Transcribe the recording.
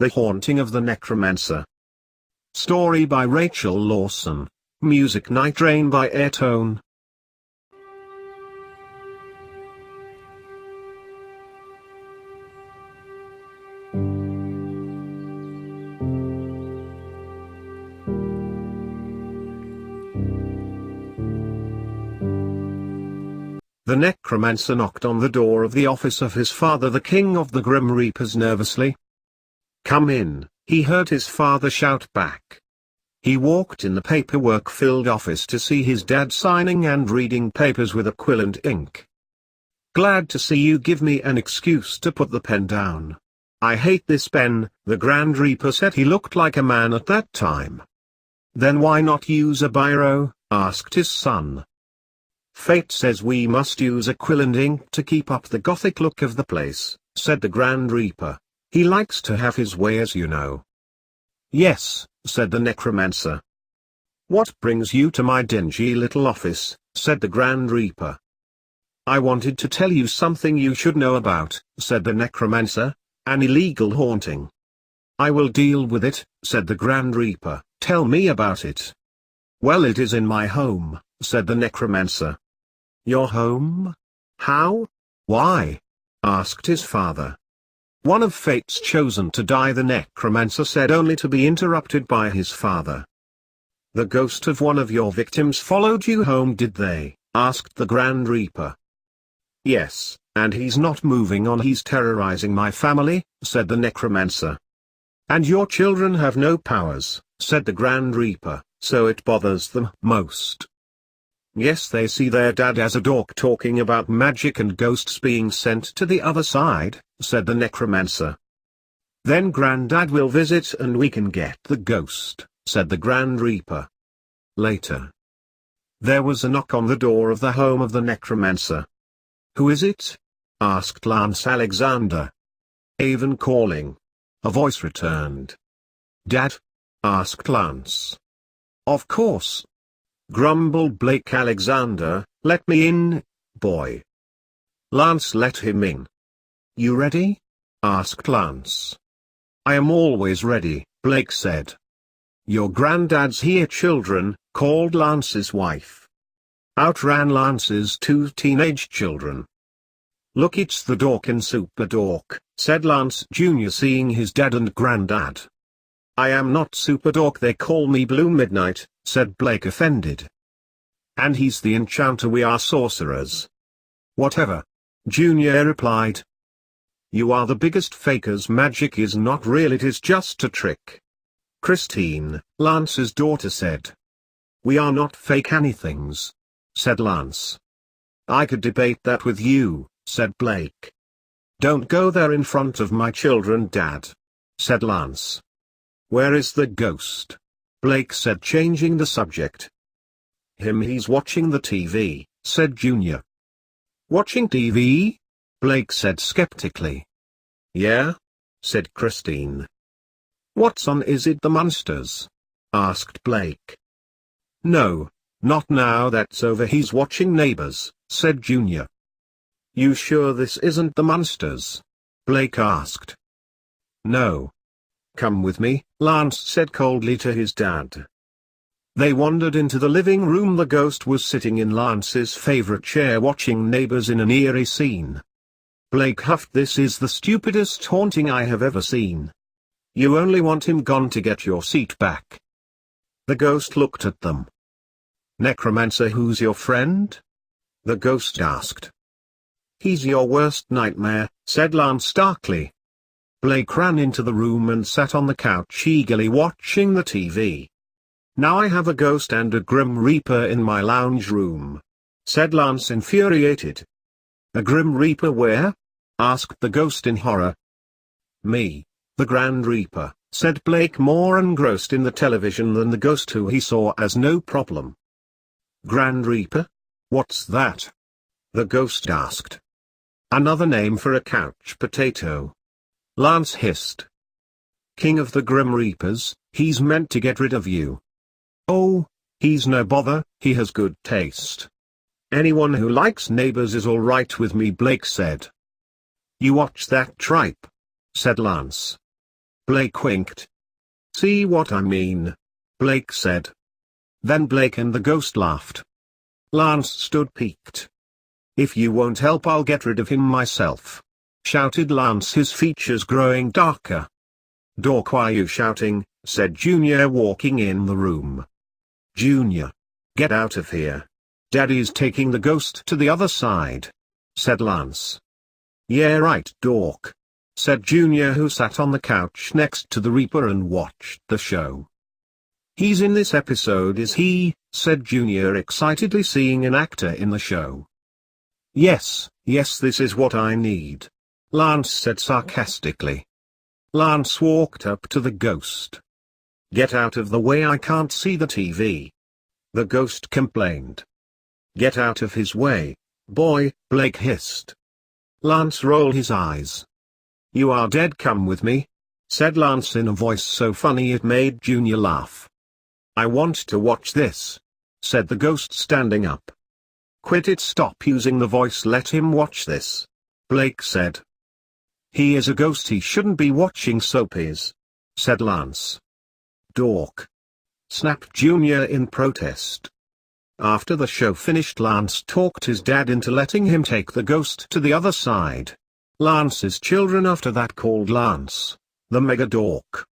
The Haunting of the Necromancer. Story by Rachel Lawson. Music Night Rain by Airtone. The Necromancer knocked on the door of the office of his father, the King of the Grim Reapers, nervously. "Come in," he heard his father shout back. He walked in the paperwork-filled office to see his dad signing and reading papers with a quill and ink. "Glad to see you. Give me an excuse to put the pen down. I hate this pen," the Grand Reaper said. He looked like a man at that time. "Then why not use a biro?" asked his son. "Fate says we must use a quill and ink to keep up the gothic look of the place," said the Grand Reaper. "He likes to have his way, as you know." "Yes," said the Necromancer. "What brings you to my dingy little office?" said the Grand Reaper. "I wanted to tell you something you should know about," said the Necromancer, "an illegal haunting." "I will deal with it," said the Grand Reaper. "Tell me about it." "Well, it is in my home," said the Necromancer. "Your home? How? Why?" asked his father. "One of fate's chosen to die," the Necromancer said, only to be interrupted by his father. "The ghost of one of your victims followed you home, did they?" asked the Grand Reaper. "Yes, and he's not moving on. He's terrorizing my family," said the Necromancer. "And your children have no powers," said the Grand Reaper, "so it bothers them most." "Yes, they see their dad as a dork talking about magic and ghosts being sent to the other side," said the Necromancer. "Then Granddad will visit and we can get the ghost," said the Grand Reaper. Later, there was a knock on the door of the home of the Necromancer. "Who is it?" asked Lance Alexander. "Avon calling," a voice returned. "Dad?" asked Lance. "Of course," grumbled Blake Alexander. "Let me in, boy." Lance let him in. "You ready?" asked Lance. "I am always ready," Blake said. "Your granddad's here, children," called Lance's wife. Out ran Lance's two teenage children. "Look, it's the dork and Super Dork," said Lance Jr., seeing his dad and granddad. "I am not Super Dork, they call me Blue Midnight," said Blake, offended. "And he's the enchanter, we are sorcerers." "Whatever," Junior replied. "You are the biggest fakers. Magic is not real, it is just a trick." "Christine," Lance's daughter said. "We are not fake anythings," said Lance. "I could debate that with you," said Blake. "Don't go there in front of my children, Dad," said Lance. "Where is the ghost?" Blake said, changing the subject. He's watching the TV," said Junior. "Watching TV?" Blake said skeptically. "Yeah?" said Christine. "What's on? Is it the monsters?" asked Blake. "No, not now, that's over. He's watching Neighbors," said Junior. "You sure this isn't the monsters?" Blake asked. "No. Come with me," Lance said coldly to his dad. They wandered into the living room. The ghost was sitting in Lance's favorite chair watching Neighbors in an eerie scene. Blake huffed, "This is the stupidest haunting I have ever seen. You only want him gone to get your seat back." The ghost looked at them. "Necromancer, who's your friend?" the ghost asked. "He's your worst nightmare," said Lance darkly. Blake ran into the room and sat on the couch eagerly watching the TV. "Now I have a ghost and a Grim Reaper in my lounge room," said Lance, infuriated. "A Grim Reaper where?" asked the ghost in horror. "Me, the Grand Reaper," said Blake, more engrossed in the television than the ghost, who he saw as no problem. "Grand Reaper? What's that?" the ghost asked. "Another name for a couch potato," Lance hissed. "King of the Grim Reapers, he's meant to get rid of you." "Oh, he's no bother, he has good taste. Anyone who likes Neighbors is all right with me," Blake said. "You watch that tripe," said Lance. Blake winked. See what I mean? Blake said. Then Blake and the ghost laughed. Lance stood peaked. If you won't help, I'll get rid of him myself, shouted Lance, his features growing darker. Dork, why are you shouting? Said Junior, walking in the room. Junior, get out of here. Daddy's taking the ghost to the other side, said Lance. Yeah right, Dork, said Junior, who sat on the couch next to the Reaper and watched the show. He's in this episode, is he? Said Junior excitedly, seeing an actor in the show. Yes, this is what I need, Lance said sarcastically. Lance walked up to the ghost. Get out of the way, I can't see the TV, the ghost complained. Get out of his way, boy, Blake hissed. Lance rolled his eyes. You are dead, come with me, said Lance in a voice so funny it made Junior laugh. I want to watch this, said the ghost, standing up. Quit it, stop using the voice, let him watch this, Blake said. He is a ghost, he shouldn't be watching soapies, said Lance. Dork, snapped Junior in protest. After the show finished, Lance talked his dad into letting him take the ghost to the other side. Lance's children after that called Lance the Mega Dork.